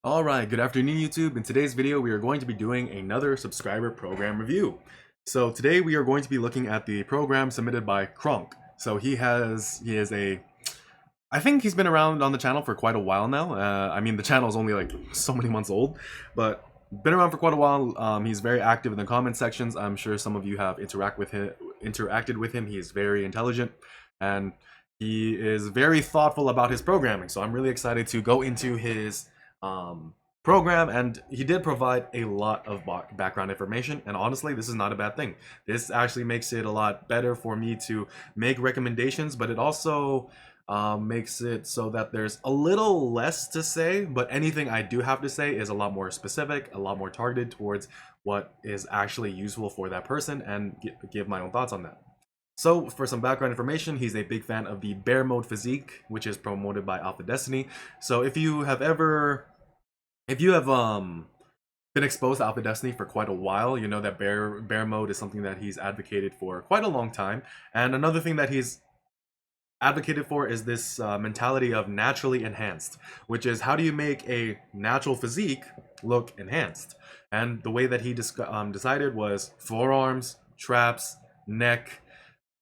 Alright, good afternoon YouTube. In today's video we are going to be doing another subscriber program review. So today we are going to be looking at the program submitted by Kronk. So he is a, I think he's been around on the channel for quite a while now. I mean the channel is only like so many months old, but been around for quite a while. He's very active in the comment sections. I'm sure some of you have interacted with him. He is very intelligent and he is very thoughtful about his programming. So I'm really excited to go into his program, and he did provide a lot of background information, and honestly this is not a bad thing. This actually makes it a lot better for me to make recommendations, but it also makes it so that there's a little less to say, but anything I do have to say is a lot more specific, a lot more targeted towards what is actually useful for that person, and give my own thoughts on that. So for some background information, he's a big fan of the bear mode physique, which is promoted by Alpha Destiny. So if you have been exposed to Alpha Destiny for quite a while, you know that bear mode is something that he's advocated for quite a long time. And another thing that he's advocated for is this mentality of naturally enhanced, which is how do you make a natural physique look enhanced? And the way that he decided was forearms, traps, neck.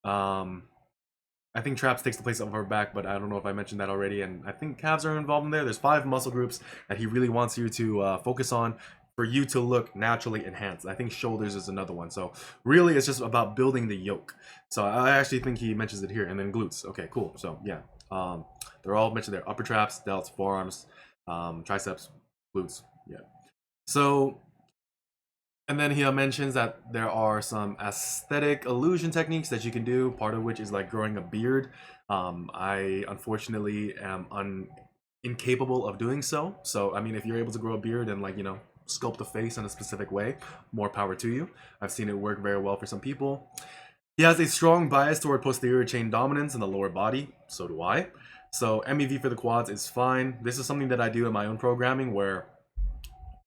I think traps takes the place of our back, but I don't know if I mentioned that already. And I think calves are involved in there. There's 5 muscle groups that he really wants you to focus on for you to look naturally enhanced. I think shoulders is another one. So really it's just about building the yoke. So I actually think he mentions it here. And then glutes. Okay, cool. So yeah, they're all mentioned there. Upper traps, delts, forearms, triceps, glutes. Yeah. So, and then he mentions that there are some aesthetic illusion techniques that you can do, part of which is like growing a beard. I unfortunately am incapable of doing so. So, I mean, if you're able to grow a beard and like, you know, sculpt the face in a specific way, more power to you. I've seen it work very well for some people. He has a strong bias toward posterior chain dominance in the lower body. So do I. So MEV for the quads is fine. This is something that I do in my own programming where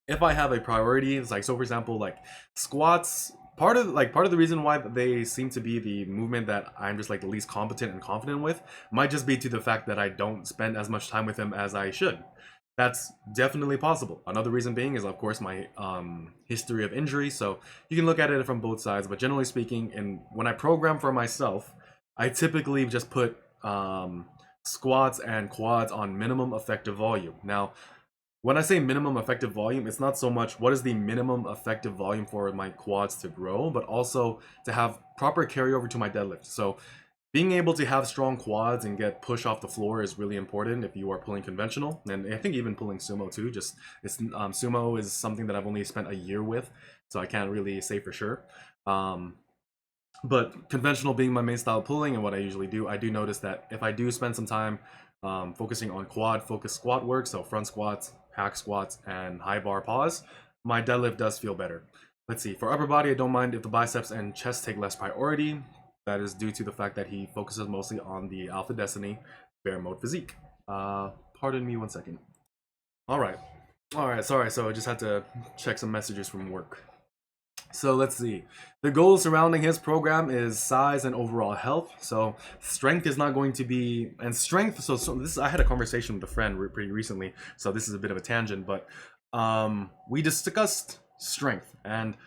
if I have a priority, it's like, so for example, like squats, part of the reason why they seem to be the movement that I'm just like the least competent and confident with might just be to the fact that I don't spend as much time with them as I should. That's definitely possible. Another reason being is, of course, my history of injury. So you can look at it from both sides, but generally speaking, and when I program for myself, I typically just put squats and quads on minimum effective volume. Now, when I say minimum effective volume, it's not so much what is the minimum effective volume for my quads to grow, but also to have proper carryover to my deadlift. So being able to have strong quads and get push off the floor is really important if you are pulling conventional, and I think even pulling sumo too. Just sumo is something that I've only spent a year with, so I can't really say for sure. But conventional being my main style of pulling and what I usually do, I do notice that if I do spend some time focusing on quad focused squat work, so front squats, hack squats, and high bar pause, my deadlift does feel better. Let's see, for upper body, I don't mind if the biceps and chest take less priority. That is due to the fact that he focuses mostly on the Alpha Destiny bear mode physique. Pardon me 1 second. Alright, sorry, so I just had to check some messages from work. So let's see. The goals surrounding his program is size and overall health. So strength is not going to be, and strength. So this, I had a conversation with a friend pretty recently. So this is a bit of a tangent, but we discussed strength, and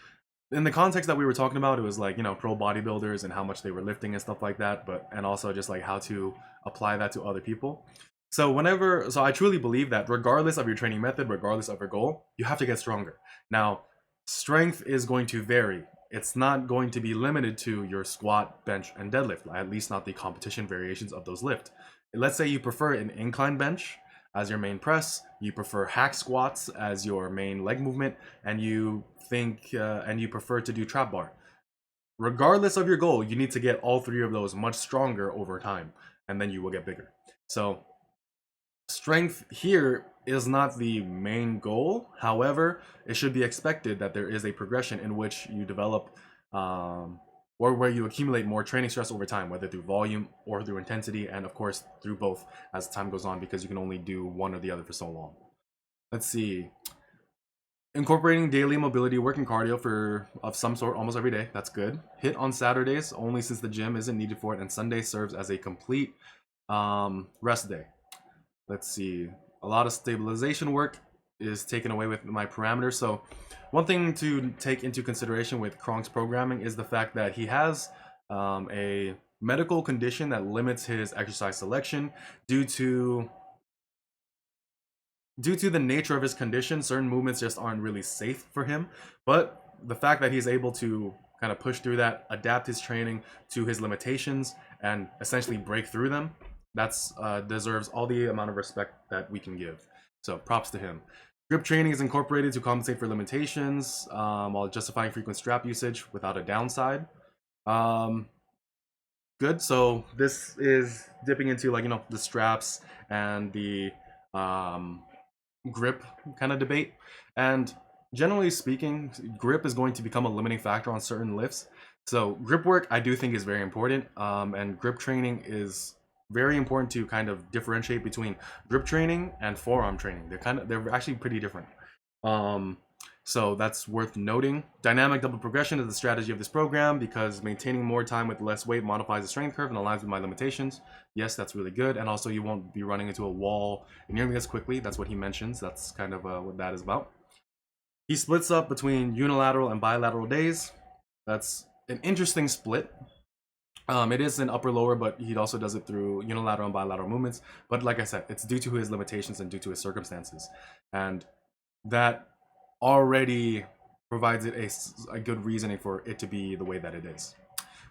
in the context that we were talking about, it was like, you know, pro bodybuilders and how much they were lifting and stuff like that, but and also just like how to apply that to other people. So I truly believe that regardless of your training method, regardless of your goal, you have to get stronger. Now, strength is going to vary. It's not going to be limited to your squat, bench, and deadlift, at least not the competition variations of those lift. Let's say you prefer an incline bench as your main press, you prefer hack squats as your main leg movement, and you prefer to do trap bar. Regardless of your goal, you need to get all 3 of those much stronger over time, and then you will get bigger. So strength here is not the main goal. However, it should be expected that there is a progression in which you develop or where you accumulate more training stress over time, whether through volume or through intensity, and of course through both as time goes on, because you can only do one or the other for so long. Let's see. Incorporating daily mobility work and cardio of some sort almost every day. That's good. HIIT on Saturdays only since the gym isn't needed for it, and Sunday serves as a complete rest day. Let's see. A lot of stabilization work is taken away with my parameters. So one thing to take into consideration with Kronk's programming is the fact that he has a medical condition that limits his exercise selection due to the nature of his condition. Certain movements just aren't really safe for him, but the fact that he's able to kind of push through that, adapt his training to his limitations, and essentially break through them, that's deserves all the amount of respect that we can give. So props to him. Grip training is incorporated to compensate for limitations while justifying frequent strap usage without a downside. Good. So this is dipping into, like, the straps and the grip kind of debate. And generally speaking, grip is going to become a limiting factor on certain lifts. So grip work, I do think, is very important, and grip training is very important to kind of differentiate between grip training and forearm training. They're actually pretty different. So that's worth noting. Dynamic double progression is the strategy of this program because maintaining more time with less weight modifies the strength curve and aligns with my limitations. Yes, that's really good. And also you won't be running into a wall nearly as quickly. That's what he mentions. That's kind of what that is about. He splits up between unilateral and bilateral days. That's an interesting split. It is an upper lower, but he also does it through unilateral and bilateral movements. But like I said, it's due to his limitations and due to his circumstances. And that already provides it a good reasoning for it to be the way that it is.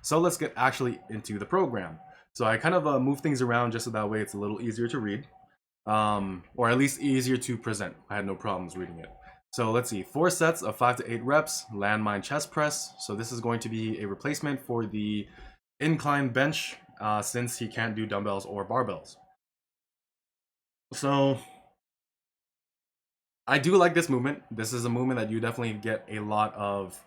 So let's get actually into the program. So I kind of move things around just so that way it's a little easier to read, or at least easier to present. I had no problems reading it. So let's see, 4 sets of 5 to 8 reps, landmine chest press. So this is going to be a replacement for the incline bench since he can't do dumbbells or barbells. So I do like this movement. This is a movement that you definitely get a lot of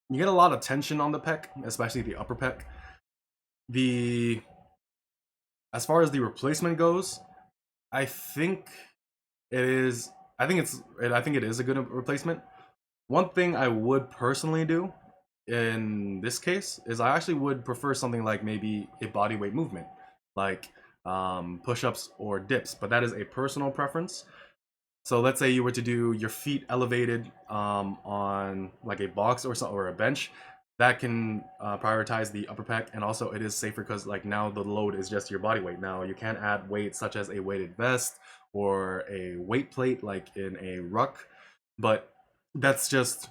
you get a lot of tension on the pec, especially the upper pec. As far as the replacement goes, I think it is a good replacement. One thing I would personally do in this case is I actually would prefer something like maybe a body weight movement, like push-ups or dips, but that is a personal preference. So let's say you were to do your feet elevated on like a box or a bench, that can prioritize the upper pec, and also it is safer because like now the load is just your body weight. Now you can add weights such as a weighted vest or a weight plate like in a ruck, but that's just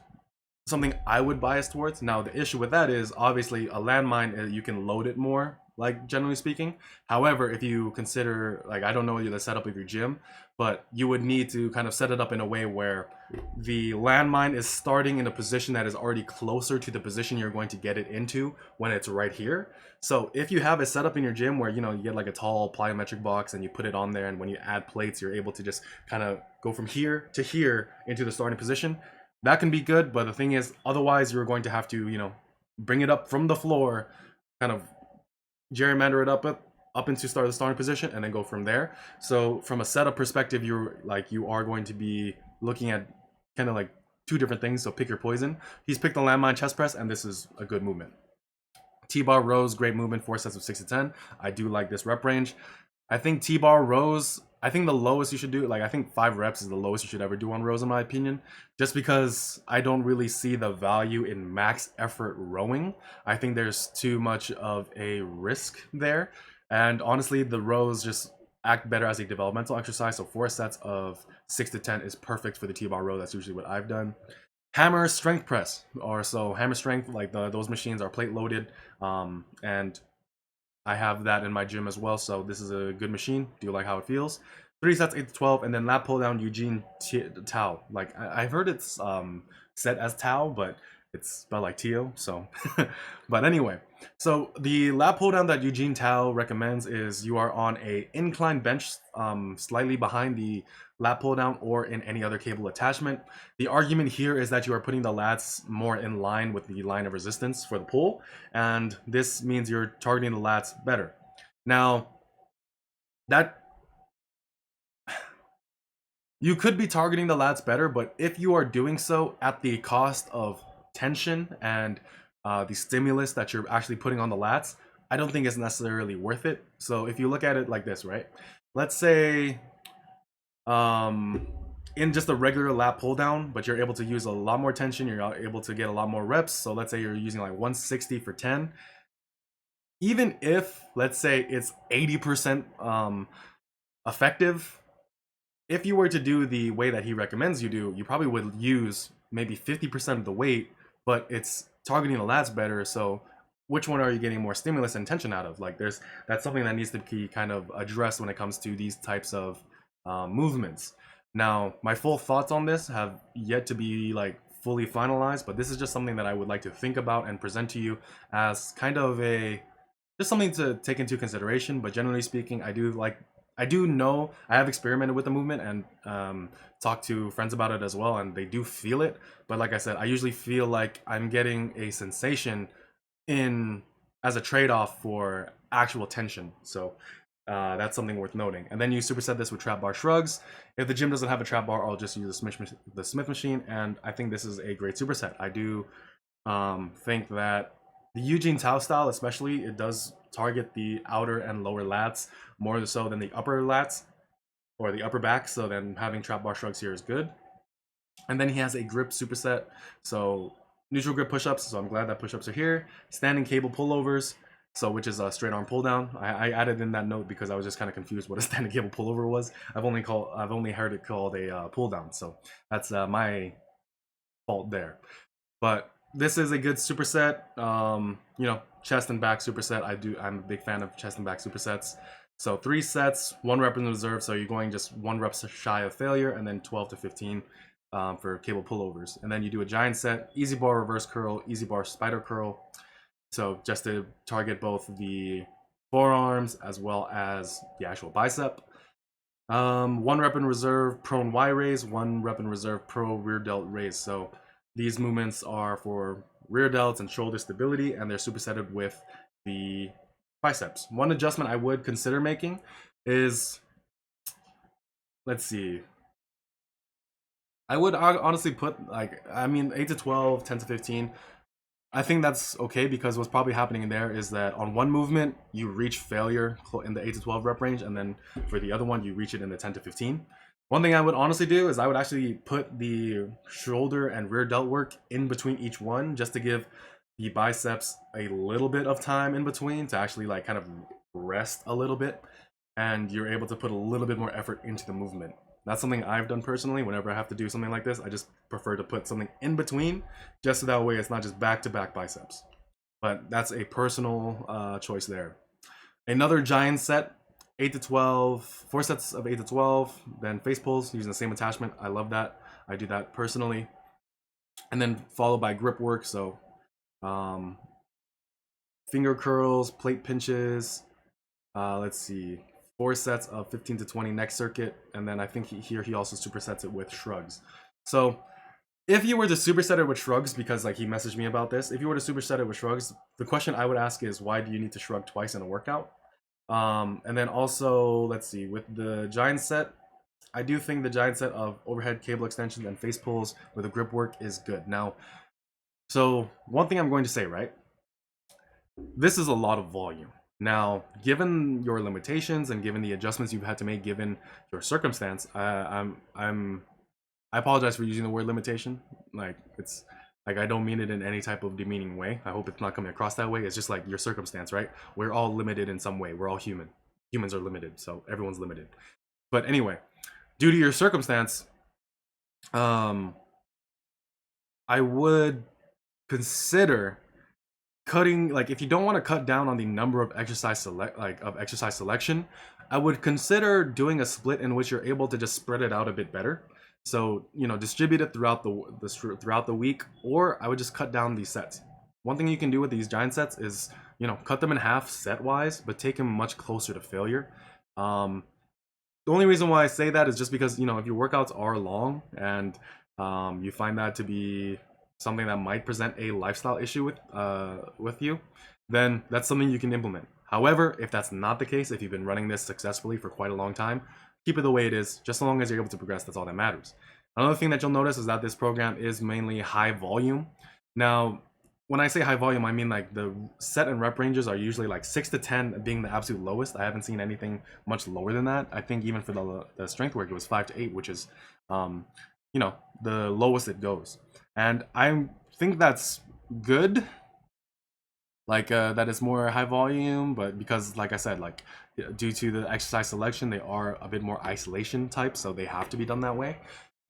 something I would bias towards. Now the issue with that is obviously a landmine, you can load it more, like generally speaking. However, if you consider, like, I don't know the setup of your gym, but you would need to kind of set it up in a way where the landmine is starting in a position that is already closer to the position you're going to get it into when it's right here. So if you have a setup in your gym where, you get like a tall plyometric box and you put it on there, and when you add plates, you're able to just kind of go from here to here into the starting position, that can be good. But the thing is, otherwise you're going to have to, bring it up from the floor, kind of gerrymander it up into the starting position, and then go from there. So from a setup perspective, you are going to be looking at kind of like 2 different things. So pick your poison. He's picked the landmine chest press, and this is a good movement. T-bar rows, great movement, 4 sets of 6 to 10. I do like this rep range. I think T-bar rows, I think the lowest you should do, I think 5 reps is the lowest you should ever do on rows in my opinion, just because I don't really see the value in max effort rowing. I think there's too much of a risk there, and honestly the rows just act better as a developmental exercise. So 4 sets of 6 to 10 is perfect for the T-bar row. That's usually what I've done. Hammer strength press, or so hammer strength, like those machines are plate loaded, and I have that in my gym as well, so this is a good machine. Do you like how it feels? 3 sets, 8 to 12, and then lat pull down Eugene Tao. Like, I've heard it's set as Tao, but it's spelled like Tio, so. But anyway, so the lat pull down that Eugene Tao recommends is you are on a incline bench slightly behind the lat pull down or in any other cable attachment. The argument here is that you are putting the lats more in line with the line of resistance for the pull, and this means you're targeting the lats better. Now, that you could be targeting the lats better, but if you are doing so at the cost of tension and the stimulus that you're actually putting on the lats, I don't think it's necessarily worth it. So if you look at it like this, right? let's say um, in just a regular lat pull down, but you're able to use a lot more tension, you're able to get a lot more reps. So let's say you're using like 160 for 10. Even if, let's say, it's 80% effective, if you were to do the way that he recommends you do, you probably would use maybe 50% of the weight, but it's targeting the lats better. So which one are you getting more stimulus and tension out of? Like that's something that needs to be kind of addressed when it comes to these types of movements. Now, my full thoughts on this have yet to be like fully finalized, but this is just something that I would like to think about and present to you as kind of a just something to take into consideration. But generally speaking, I do know I have experimented with the movement and talked to friends about it as well, and they do feel it. But like I said, I usually feel like I'm getting a sensation in as a trade-off for actual tension. So that's something worth noting. And then you superset this with trap bar shrugs. If the gym doesn't have a trap bar, I'll just use the Smith machine, and I think this is a great superset. I do think that the Eugene Tao style, especially, it does target the outer and lower lats more so than the upper lats or the upper back. So then having trap bar shrugs here is good. And then he has a grip superset. So neutral grip push-ups. So I'm glad that push-ups are here. Standing cable pullovers. So which is a straight arm pull down. I added in that note because I was just kind of confused what a standing cable pullover was. I've only heard it called a pull down. So that's my fault there. But this is a good superset. You know, chest and back superset. I'm a big fan of chest and back supersets. So 3 sets, 1 rep in reserve. So you're going just 1 rep shy of failure, and then 12 to 15 for cable pullovers. And then you do a giant set, easy bar reverse curl, easy bar spider curl. So just to target both the forearms as well as the actual bicep. 1 rep in reserve prone Y raise, 1 rep in reserve pro rear delt raise. So these movements are for rear delts and shoulder stability, and they're supersetted with the biceps. One adjustment I would consider making is, let's see, I would honestly put like, I mean, 8 to 12, 10 to 15. I think that's okay because what's probably happening in there is that on one movement, you reach failure in the 8 to 12 rep range, and then for the other one, you reach it in the 10 to 15. One thing I would honestly do is I would actually put the shoulder and rear delt work in between each one just to give the biceps a little bit of time in between to actually like kind of rest a little bit, and you're able to put a little bit more effort into the movement. That's something I've done personally. Whenever I have to do something like this, I just prefer to put something in between, just so that way it's not just back-to-back biceps. But that's a personal choice there. Another giant set, 8 to 12, 4 sets of 8 to 12, then face pulls using the same attachment. I love that. I do that personally. And then followed by grip work. So finger curls, plate pinches. Let's see. 4 sets of 15 to 20 neck circuit, and then I think he also supersets it with shrugs. So if you were to superset it with shrugs, because like he messaged me about this, if you were to superset it with shrugs, the question I would ask is, why do you need to shrug twice in a workout? And then also, let's see, with the giant set, I do think the giant set of overhead cable extensions and face pulls with the grip work is good. Now, so one thing I'm going to say, right? This is a lot of volume. Now, given your limitations and given the adjustments you've had to make, given your circumstance, I apologize for using the word limitation. Like, it's like, I don't mean it in any type of demeaning way. I hope it's not coming across that way. It's just like your circumstance, right? We're all limited in some way. We're all human. Humans are limited, so everyone's limited. But anyway, due to your circumstance, I would consider cutting, like, if you don't want to cut down on the number of exercise selection, I would consider doing a split in which you're able to just spread it out a bit better. So, you know, distribute it throughout the week, or I would just cut down these sets. One thing you can do with these giant sets is, you know, cut them in half set wise, but take them much closer to failure. The only reason why I say that is just because, you know, if your workouts are long and you find that to be something that might present a lifestyle issue with you, then that's something you can implement. However, if that's not the case, if you've been running this successfully for quite a long time, keep it the way it is. Just so long as you're able to progress, that's all that matters. Another thing that you'll notice is that this program is mainly high volume. Now, when I say high volume, I mean like the set and rep ranges are usually like 6 to 10 being the absolute lowest. I haven't seen anything much lower than that. I think even for the strength work, it was 5 to 8, which is, um, you know, the lowest it goes. And I think that's good. Like that is more high volume, but because like I said, like due to the exercise selection, they are a bit more isolation type, so they have to be done that way.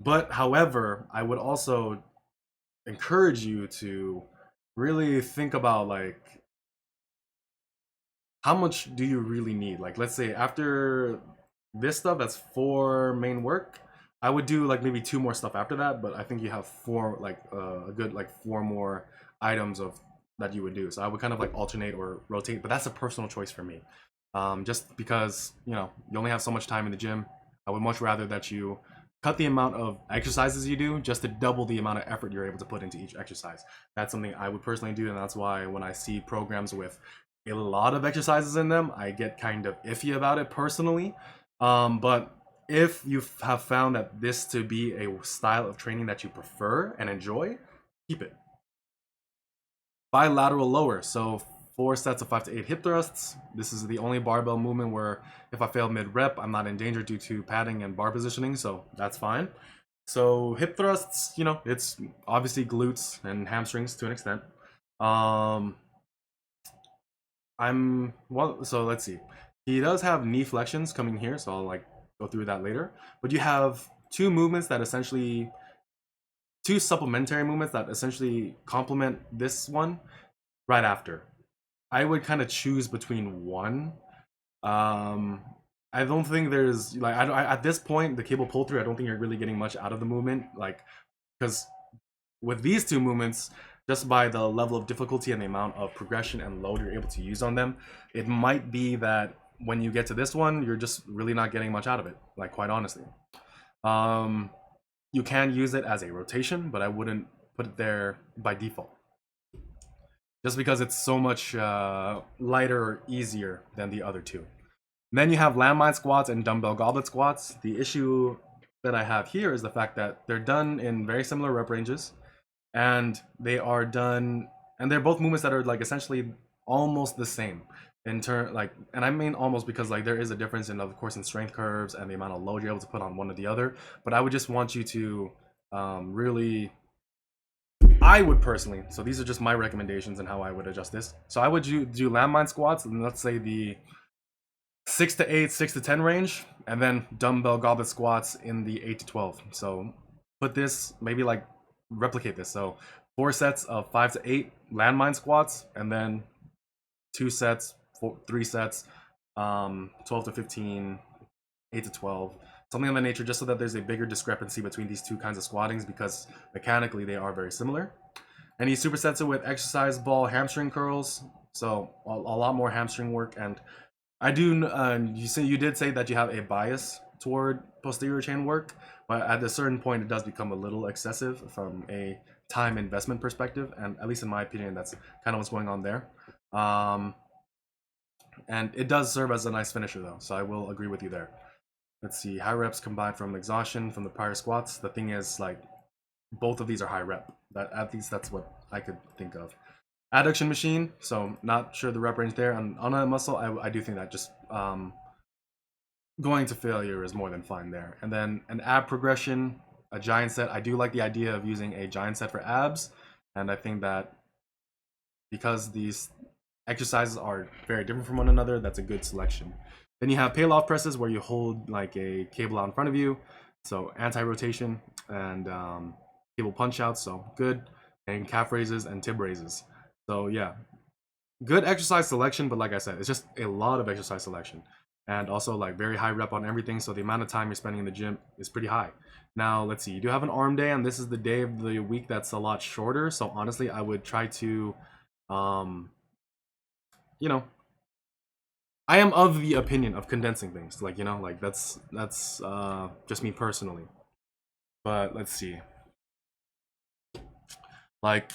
But however, I would also encourage you to really think about like how much do you really need. Like let's say after this stuff, that's 4 main work. I would do like maybe 2 more stuff after that, but I think you have 4 like a good like 4 more items of that you would do. So I would kind of like alternate or rotate, but that's a personal choice for me. Just because you know you only have so much time in the gym, I would much rather that you cut the amount of exercises you do just to double the amount of effort you're able to put into each exercise. That's something I would personally do, and that's why when I see programs with a lot of exercises in them, I get kind of iffy about it personally. But if you have found that this to be a style of training that you prefer and enjoy, keep it. Bilateral lower, so 4 sets of 5 to 8 hip thrusts. This is the only barbell movement where if I fail mid rep, I'm not in danger due to padding and bar positioning, so that's fine. So hip thrusts, you know, it's obviously glutes and hamstrings to an extent. So let's see. He does have knee flexions coming here, so I'll like go through that later. But you have two supplementary movements that essentially complement this one right after. I would kind of choose between one. Um, I don't think there's like at this point the cable pull through. I don't think you're really getting much out of the movement, like because with these 2 movements, just by the level of difficulty and the amount of progression and load you're able to use on them, it might be that when you get to this one, you're just really not getting much out of it, like quite honestly. You can use it as a rotation, but I wouldn't put it there by default. Just because it's so much lighter or easier than the other 2. And then you have landmine squats and dumbbell goblet squats. The issue that I have here is the fact that they're done in very similar rep ranges, and they are done, and they're both movements that are like essentially almost the same in turn, like, and I mean almost because like there is a difference in, of course, in strength curves and the amount of load you're able to put on one or the other. But I would just want you to really, I would personally, so these are just my recommendations and how I would adjust this. So I would do landmine squats, and let's say the 6 to 8, 6 to 10 range, and then dumbbell goblet squats in the 8 to 12. So put this, maybe like replicate this. So 4 sets of 5 to 8 landmine squats, and then 2 sets, 3 sets, 12 to 15, 8 to 12, something of that nature, just so that there's a bigger discrepancy between these 2 kinds of squattings because mechanically they are very similar. And he supersets it with exercise ball hamstring curls, so a lot more hamstring work. And I do. You did say that you have a bias toward posterior chain work, but at a certain point, it does become a little excessive from a time investment perspective, and at least in my opinion, that's kind of what's going on there. And it does serve as a nice finisher, though, so I will agree with you there. Let's see, high reps combined from exhaustion from the prior squats. The thing is, like, both of these are high rep. That at least that's what I could think of. Adduction machine, so not sure the rep range there. And on a muscle, I do think that just going to failure is more than fine there. And then an ab progression, a giant set. I do like the idea of using a giant set for abs, and I think that because these exercises are very different from one another, that's a good selection. Then you have peel-off presses where you hold like a cable out in front of you, so anti-rotation, and cable punch-outs, so good, and calf raises and tib raises. So yeah, good exercise selection, but like I said, it's just a lot of exercise selection. And also like very high rep on everything, so the amount of time you're spending in the gym is pretty high. Now, let's see, you do have an arm day, and this is the day of the week that's a lot shorter, so honestly, I would try to, you know, I am of the opinion of condensing things, like, you know, like that's just me personally. But let's see. Like,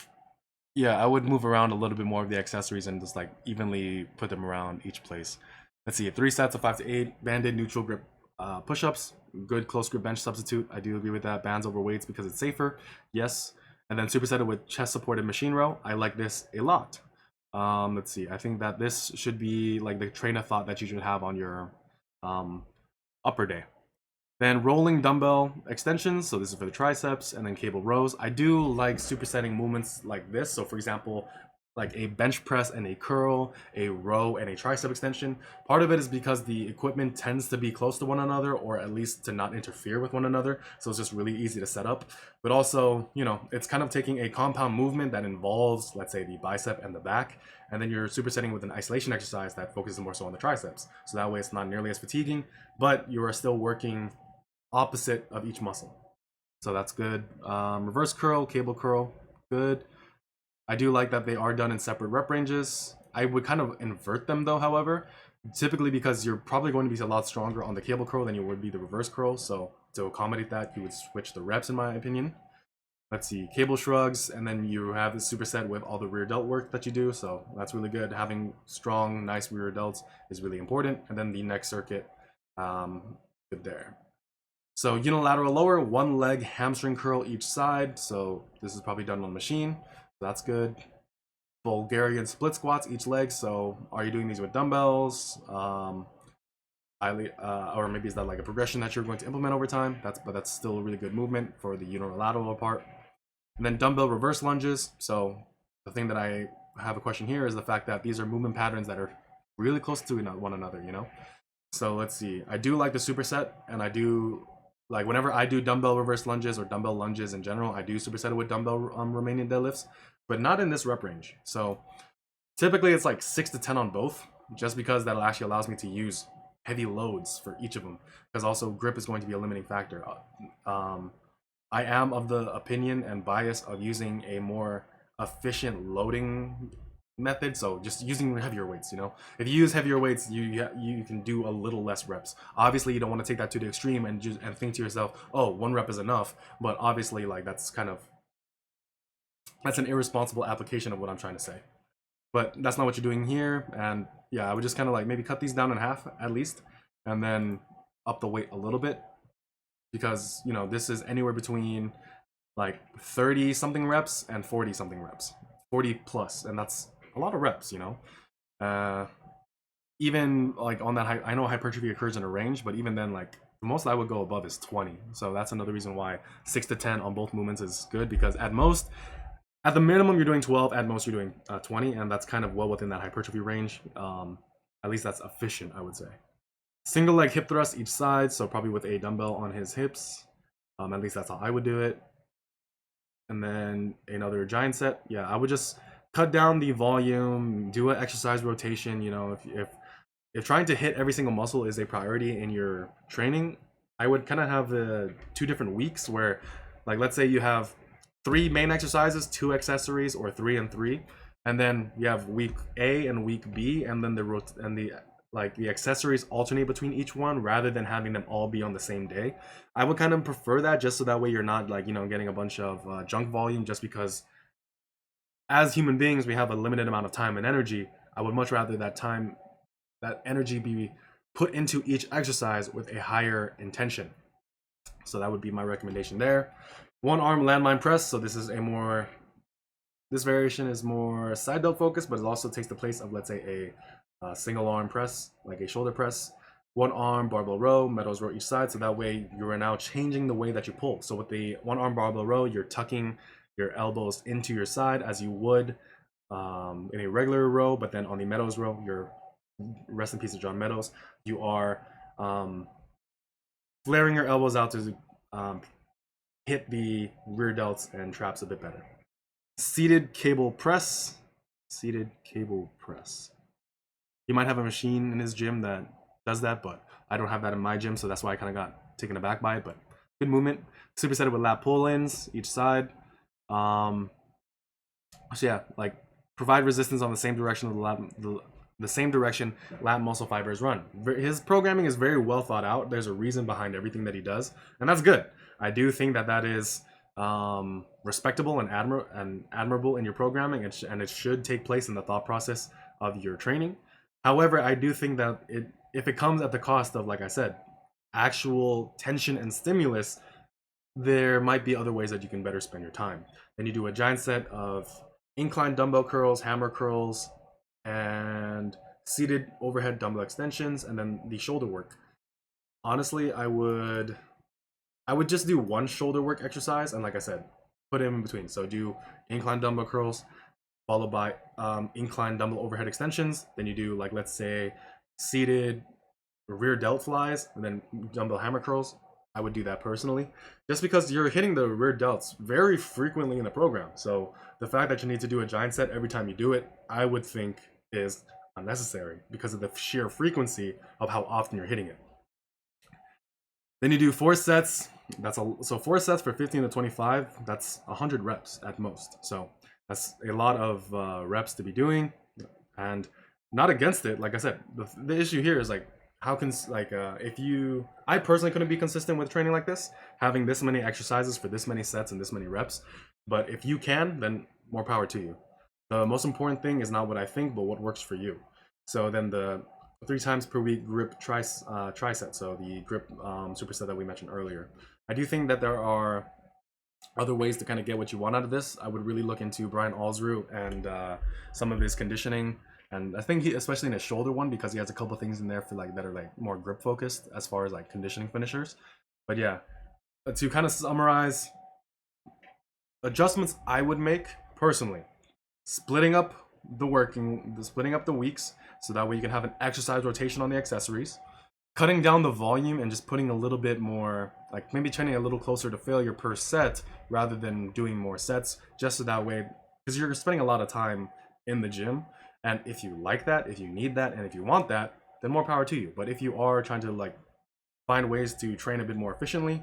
yeah, I would move around a little bit more of the accessories and just like evenly put them around each place. Let's see, 3 sets of 5 to 8 banded neutral grip push-ups. Good close grip bench substitute. I do agree with that. Bands over weights because it's safer. Yes. And then superset it with chest supported machine row. I like this a lot. Let's see. I think that this should be like the train of thought that you should have on your upper day. Then rolling dumbbell extensions, so this is for the triceps, and then cable rows. I do like supersetting movements like this. So for example, like a bench press and a curl, a row and a tricep extension. Part of it is because the equipment tends to be close to one another, or at least to not interfere with one another. So it's just really easy to set up. But also, you know, it's kind of taking a compound movement that involves, let's say, the bicep and the back, and then you're supersetting with an isolation exercise that focuses more so on the triceps. So that way it's not nearly as fatiguing, but you are still working opposite of each muscle. So that's good. Reverse curl, cable curl, good. I do like that they are done in separate rep ranges. I would kind of invert them though, however, typically because you're probably going to be a lot stronger on the cable curl than you would be the reverse curl. So to accommodate that, you would switch the reps in my opinion. Let's see, cable shrugs, and then you have the superset with all the rear delt work that you do. So that's really good. Having strong, nice rear delts is really important. And then the neck circuit, good there. So unilateral lower, one leg hamstring curl each side. So this is probably done on machine. So that's good. Bulgarian split squats each leg. So are you doing these with dumbbells? Or maybe is that like a progression that you're going to implement over time? But that's still a really good movement for the unilateral part. And then dumbbell reverse lunges. So the thing that I have a question here is the fact that these are movement patterns that are really close to one another, you know? So let's see. I do like the superset, and I do like whenever I do dumbbell reverse lunges or dumbbell lunges in general, I do superset it with dumbbell Romanian deadlifts, but not in this rep range. So typically it's like 6 to 10 on both, just because that actually allows me to use heavy loads for each of them, because also grip is going to be a limiting factor. I am of the opinion and bias of using a more efficient loading method, so just using heavier weights. You know, if you use heavier weights, you can do a little less reps. Obviously you don't want to take that to the extreme and think to yourself, oh, 1 rep is enough, but obviously like that's an irresponsible application of what I'm trying to say. But that's not what you're doing here. And yeah, I would just kind of like maybe cut these down in half at least, and then up the weight a little bit, because you know this is anywhere between like 30 something reps and 40 something reps, 40 plus, and that's a lot of reps, you know. Even like on that high, I know hypertrophy occurs in a range, but even then, like the most I would go above is 20. So that's another reason why 6 to 10 on both movements is good, because at the minimum you're doing 12, at most you're doing 20, and that's kind of well within that hypertrophy range. At least that's efficient, I would say. Single leg hip thrust each side, so probably with a dumbbell on his hips. At least that's how I would do it. And then another giant set. Yeah, I would just cut down the volume, do an exercise rotation. You know, if trying to hit every single muscle is a priority in your training, I would kind of have 2 different weeks where, like, let's say you have 3 main exercises, 2 accessories, or 3 and 3, and then you have week A and week B, and then the accessories alternate between each one rather than having them all be on the same day. I would kind of prefer that, just so that way you're not like, you know, getting a bunch of junk volume, just because as human beings we have a limited amount of time and energy. I would much rather that energy be put into each exercise with a higher intention. So that would be my recommendation there. 1 arm landmine press. So this variation is more side delt focused, but it also takes the place of, let's say, a single arm press, like a shoulder press. 1 arm barbell row, Meadows row each side, so that way you are now changing the way that you pull. So with the 1 arm barbell row, you're tucking your elbows into your side as you would in a regular row, but then on the Meadows row, you're, rest in peace to John Meadows, you are flaring your elbows out to hit the rear delts and traps a bit better. Seated cable press. Seated cable press. He might have a machine in his gym that does that, but I don't have that in my gym, so that's why I kind of got taken aback by it. But good movement. Superset with lat pull-ins each side. So yeah, like provide resistance on the same direction of the same direction lat muscle fibers run. His programming is very well thought out. There's a reason behind everything that he does, and that's good. I do think that is respectable and admirable in your programming, and it should take place in the thought process of your training. However, I do think that if it comes at the cost of, like I said, actual tension and stimulus, there might be other ways that you can better spend your time. Then you do a giant set of incline dumbbell curls, hammer curls, and seated overhead dumbbell extensions, and then the shoulder work. Honestly, I would just do one shoulder work exercise, and like I said, put it in between. So do incline dumbbell curls, followed by incline dumbbell overhead extensions. Then you do, like, let's say, seated rear delt flies, and then dumbbell hammer curls. I would do that personally, just because you're hitting the rear delts very frequently in the program. So the fact that you need to do a giant set every time you do it, I would think is unnecessary because of the sheer frequency of how often you're hitting it. Then you do 4 sets. So 4 sets for 15 to 25. That's 100 reps at most. So that's a lot of reps to be doing, and not against it. Like I said, the issue here is, like, how can, like, if you, I personally couldn't be consistent with training like this, having this many exercises for this many sets and this many reps. But if you can, then more power to you. The most important thing is not what I think, but what works for you. So then the 3 times per week grip tri-set, so the grip superset that we mentioned earlier. I do think that there are other ways to kind of get what you want out of this. I would really look into Brian Allsroot and some of his conditioning. And I think especially in his shoulder one, because he has a couple things in there for, like, that are, like, more grip focused as far as, like, conditioning finishers. But yeah, to kind of summarize, adjustments I would make personally: splitting up the weeks, so that way you can have an exercise rotation on the accessories, cutting down the volume and just putting a little bit more, like, maybe training a little closer to failure per set rather than doing more sets, just so that way, because you're spending a lot of time in the gym. And if you like that, if you need that, and if you want that, then more power to you. But if you are trying to, like, find ways to train a bit more efficiently,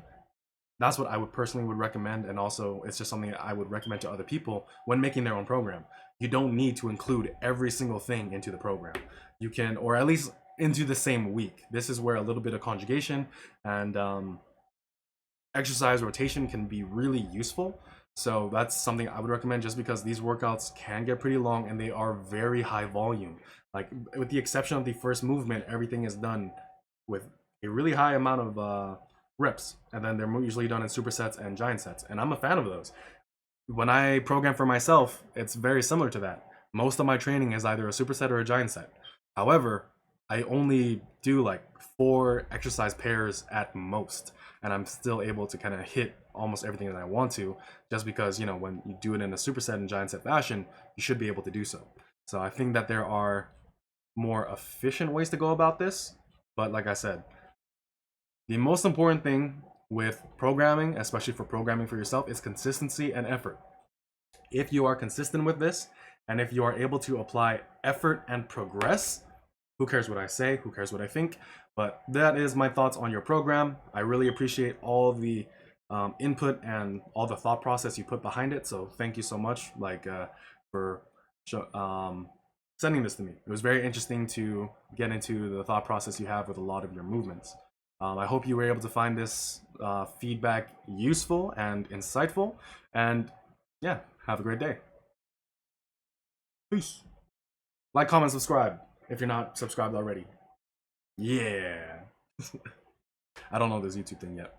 that's what I would personally recommend. And also, it's just something I would recommend to other people when making their own program. You don't need to include every single thing into the program. You can, or at least into the same week. This is where a little bit of conjugation and exercise rotation can be really useful. So that's something I would recommend, just because these workouts can get pretty long and they are very high volume. Like, with the exception of the first movement, everything is done with a really high amount of reps, and then they're usually done in supersets and giant sets, and I'm a fan of those. When I program for myself, it's very similar to that. Most of my training is either a superset or a giant set. However, I only do, like, 4 exercise pairs at most, and I'm still able to kind of hit almost everything that I want to, just because, you know, when you do it in a superset and giant set fashion, you should be able to do so. So I think that there are more efficient ways to go about this, but like I said, the most important thing with programming, especially for programming for yourself, is consistency and effort. If you are consistent with this, and if you are able to apply effort and progress, who cares what I say, who cares what I think? But that is my thoughts on your program. I really appreciate all the input and all the thought process you put behind it. So thank you so much, like, for sending this to me. It was very interesting to get into the thought process you have with a lot of your movements. I hope you were able to find this feedback useful and insightful. And yeah, have a great day. Peace. Like, comment, subscribe if you're not subscribed already. Yeah. I don't know this YouTube thing yet.